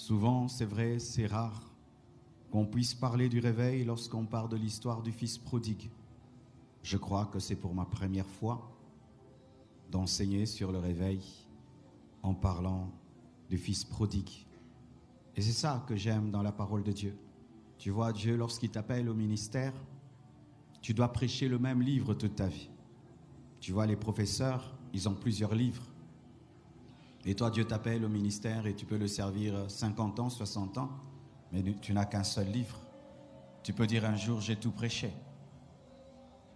Souvent, c'est vrai, c'est rare qu'on puisse parler du réveil lorsqu'on parle de l'histoire du fils prodigue. Je crois que c'est pour ma première fois d'enseigner sur le réveil en parlant du fils prodigue. Et c'est ça que j'aime dans la parole de Dieu. Tu vois, Dieu, lorsqu'il t'appelle au ministère, tu dois prêcher le même livre toute ta vie. Tu vois, les professeurs, ils ont plusieurs livres. Et toi, Dieu t'appelle au ministère et tu peux le servir 50 ans, 60 ans, mais tu n'as qu'un seul livre. Tu peux dire un jour, j'ai tout prêché.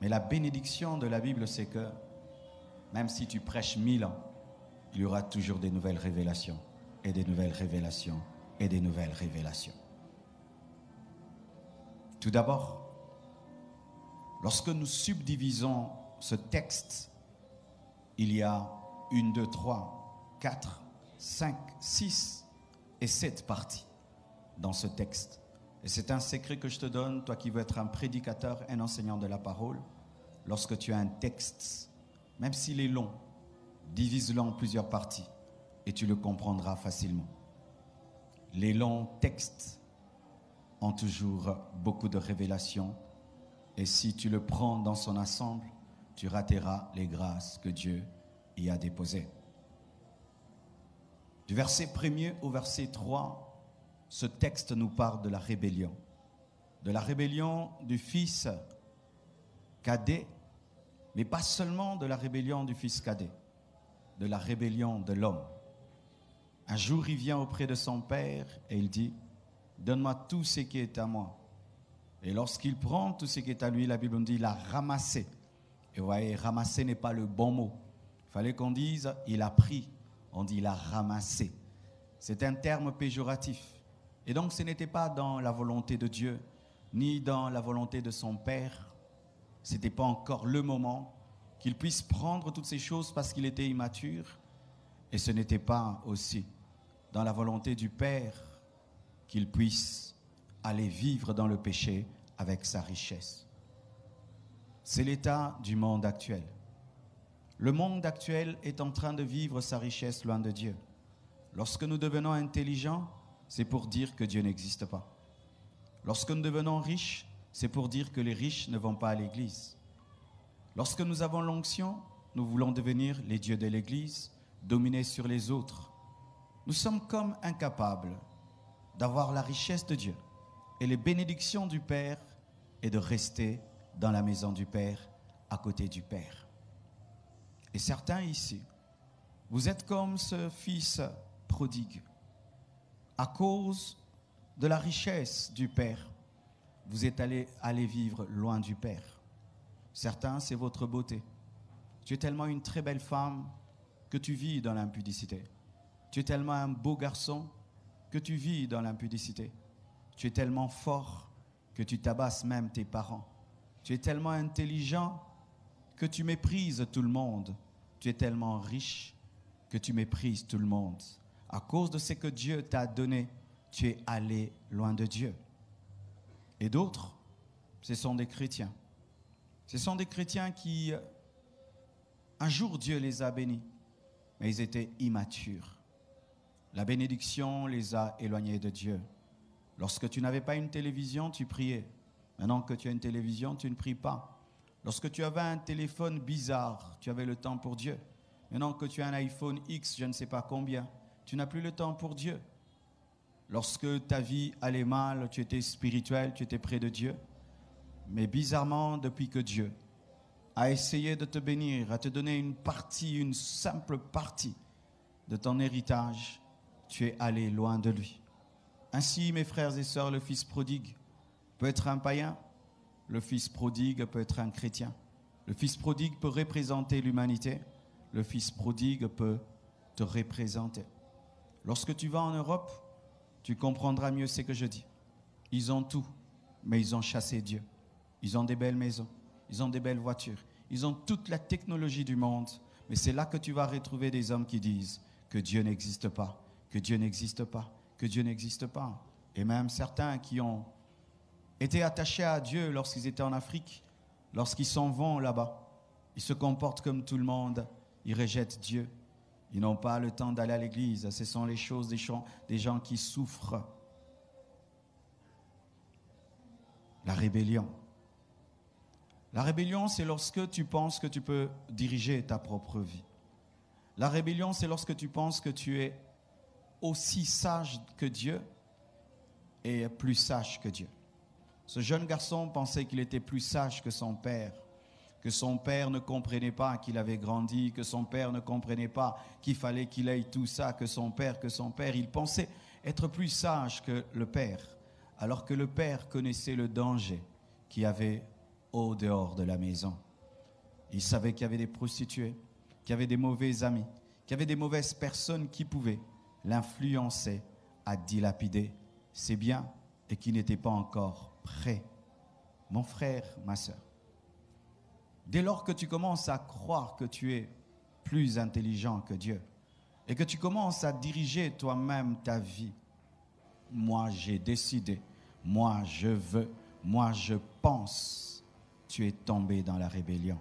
Mais la bénédiction de la Bible, c'est que même si tu prêches 1000 ans, il y aura toujours des nouvelles révélations, et des nouvelles révélations, et des nouvelles révélations. Tout d'abord, lorsque nous subdivisons ce texte, il y a 1, 2, 3, 4, 5, 6 et 7 parties dans ce texte. Et c'est un secret que je te donne, toi qui veux être un prédicateur, un enseignant de la parole. Lorsque tu as un texte, même s'il est long, divise-le en plusieurs parties et tu le comprendras facilement. Les longs textes ont toujours beaucoup de révélations et si tu le prends dans son ensemble, tu rateras les grâces que Dieu y a déposées. Du verset 1er au verset 3, ce texte nous parle de la rébellion du fils cadet, mais pas seulement de la rébellion du fils cadet, de la rébellion de l'homme. Un jour, il vient auprès de son père et il dit, « Donne-moi tout ce qui est à moi. » Et lorsqu'il prend tout ce qui est à lui, la Bible nous dit, il a ramassé. Et vous voyez, ramasser n'est pas le bon mot. Il fallait qu'on dise, il a pris. On dit, il a ramassé. C'est un terme péjoratif. Et donc, ce n'était pas dans la volonté de Dieu, ni dans la volonté de son père. Ce n'était pas encore le moment qu'il puisse prendre toutes ces choses parce qu'il était immature. Et ce n'était pas aussi dans la volonté du Père qu'il puisse aller vivre dans le péché avec sa richesse. C'est l'état du monde actuel. Le monde actuel est en train de vivre sa richesse loin de Dieu. Lorsque nous devenons intelligents, c'est pour dire que Dieu n'existe pas. Lorsque nous devenons riches, c'est pour dire que les riches ne vont pas à l'église. Lorsque nous avons l'onction, nous voulons devenir les dieux de l'église, dominer sur les autres. Nous sommes comme incapables d'avoir la richesse de Dieu et les bénédictions du Père et de rester dans la maison du Père, à côté du Père. Et certains ici, vous êtes comme ce fils prodigue. À cause de la richesse du Père, vous êtes allé vivre loin du Père. Certains, c'est votre beauté. Tu es tellement une très belle femme que tu vis dans l'impudicité. Tu es tellement un beau garçon que tu vis dans l'impudicité. Tu es tellement fort que tu tabasses même tes parents. Tu es tellement intelligent que tu méprises tout le monde. Tu es tellement riche que tu méprises tout le monde. À cause de ce que Dieu t'a donné, tu es allé loin de Dieu. Et d'autres, ce sont des chrétiens. Ce sont des chrétiens qui, un jour Dieu les a bénis, mais ils étaient immatures. La bénédiction les a éloignés de Dieu. Lorsque tu n'avais pas une télévision, tu priais. Maintenant que tu as une télévision, tu ne pries pas. Lorsque tu avais un téléphone bizarre, tu avais le temps pour Dieu. Maintenant que tu as un iPhone X, je ne sais pas combien, tu n'as plus le temps pour Dieu. Lorsque ta vie allait mal, tu étais spirituel, tu étais près de Dieu. Mais bizarrement, depuis que Dieu a essayé de te bénir, à te donner une partie, une simple partie de ton héritage, tu es allé loin de lui. Ainsi, mes frères et sœurs, le fils prodigue peut être un païen, le fils prodigue peut être un chrétien. Le fils prodigue peut représenter l'humanité, le fils prodigue peut te représenter. Lorsque tu vas en Europe, tu comprendras mieux ce que je dis. Ils ont tout, mais ils ont chassé Dieu. Ils ont des belles maisons, ils ont des belles voitures, ils ont toute la technologie du monde, mais c'est là que tu vas retrouver des hommes qui disent que Dieu n'existe pas, que Dieu n'existe pas, que Dieu n'existe pas. Et même certains qui ont été attachés à Dieu lorsqu'ils étaient en Afrique, lorsqu'ils s'en vont là-bas, ils se comportent comme tout le monde, ils rejettent Dieu, Ils n'ont pas le temps d'aller à l'église. Ce sont les choses des gens qui souffrent. La rébellion. La rébellion, c'est lorsque tu penses que tu peux diriger ta propre vie. La rébellion, c'est lorsque tu penses que tu es aussi sage que Dieu et plus sage que Dieu. Ce jeune garçon pensait qu'il était plus sage que son père ne comprenait pas qu'il avait grandi, que son père ne comprenait pas qu'il fallait qu'il ait tout ça, que son père, il pensait être plus sage que le père, alors que le père connaissait le danger qu'il y avait au dehors de la maison. Il savait qu'il y avait des prostituées, qu'il y avait des mauvais amis, qu'il y avait des mauvaises personnes qui pouvaient l'influencer à dilapider ses biens et qui n'étaient pas encore prêts. Mon frère, ma sœur, dès lors que tu commences à croire que tu es plus intelligent que Dieu et que tu commences à diriger toi-même ta vie, moi j'ai décidé, moi je veux, moi je pense, tu es tombé dans la rébellion.